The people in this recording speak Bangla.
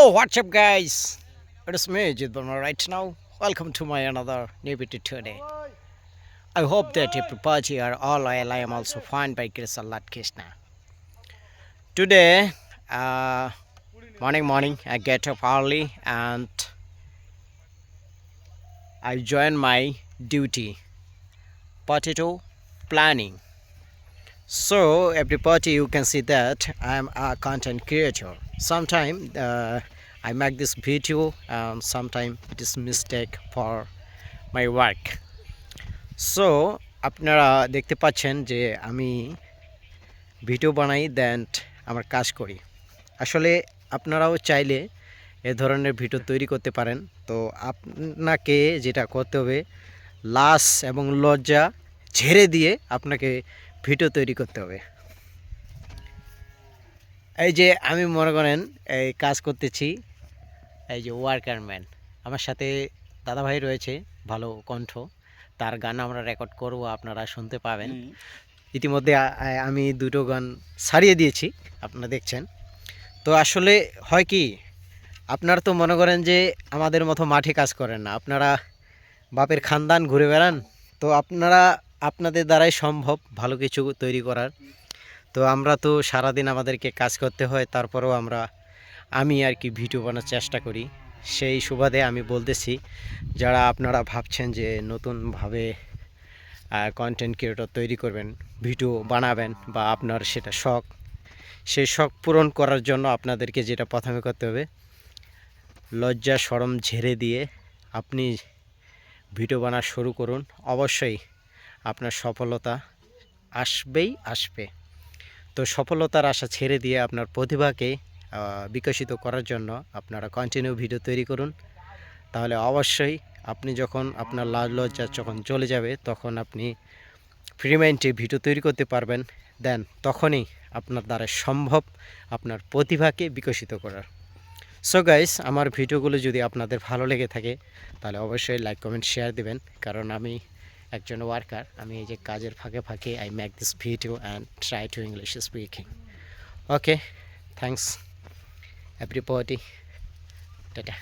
Yo, what's up, guys? It is me, Jit Burma, right now. Welcome to my another new video today. I hope that everybody are all well. I am also fine by grace of Allah Krishna. Today, uh, morning, I get up early and I join my duty, potato planning. So, everybody, you can see that I am a content creator. Sometimes I make this video, and sometimes it is mistake for my work. So আপনারা দেখতে পাচ্ছেন যে আমি ভিডিও বানাই দেন আমার কাজ করি। আসলে আপনারাও চাইলে এ ধরনের ভিডিও তৈরি করতে পারেন। তো আপনাকে যেটা করতে হবে, লাজ এবং লজ্জা ঝেড়ে দিয়ে আপনাকে ভিডিও তৈরি করতে হবে। এই যে আমি মনে করেন এই কাজ করতেছি, এই যে ওয়ার্কারম্যান আমার সাথে দাদাভাই রয়েছে, ভালো কণ্ঠ, তার গান আমরা রেকর্ড করব, আপনারা শুনতে পাবেন। ইতিমধ্যে আমি দুটো গান ছাড়িয়ে দিয়েছি, আপনারা দেখছেন। তো আসলে হয় কি, আপনারা তো মনে করেন যে আমাদের মতো মাঠে কাজ করেন না, আপনারা বাপের খানদান ঘুরে বেড়ান। তো আপনাদের দ্বারাই সম্ভব ভালো কিছু তৈরি করার। তো আমরা তো সারাদিন আমাদেরকে কাজ করতে হয়, তারপরেও আমি আর কি ভিডিও বানানোর চেষ্টা করি। সেই সুবাদে আমি বলতেছি, যারা আপনারা ভাবছেন যে নতুনভাবে কন্টেন্ট ক্রিয়েটর তৈরি করবেন, ভিডিও বানাবেন, বা আপনার সেটা শখ, সেই শখ পূরণ করার জন্য আপনাদেরকে যেটা প্রথমে করতে হবে, লজ্জা শরম ঝেড়ে দিয়ে আপনি ভিডিও বানা শুরু করুন। অবশ্যই আপনার সফলতা আসবে। তো সফলতার আশা ছেড়ে দিয়ে আপনার প্রতিভাকে বিকশিত করার জন্য আপনারা কন্টিনিউ ভিডিও তৈরি করুন। তাহলে অবশ্যই আপনি যখন আপনার লাজ লজ্জা যখন চলে যাবে, তখন আপনি ফ্রি মাইন্ডে ভিডিও তৈরি করতে পারবেন। দেন তখনই আপনার দ্বারা সম্ভব আপনার প্রতিভাকে বিকশিত করার। সো গাইস, আমার ভিডিওগুলো যদি আপনাদের ভালো লেগে থাকে তাহলে অবশ্যই লাইক কমেন্ট শেয়ার দিবেন। কারণ আমি একজন ওয়ার্কার, আমি এই যে কাজের ফাঁকে ফাঁকে I make this video and try to English speaking. Okay, thanks everybody, tata.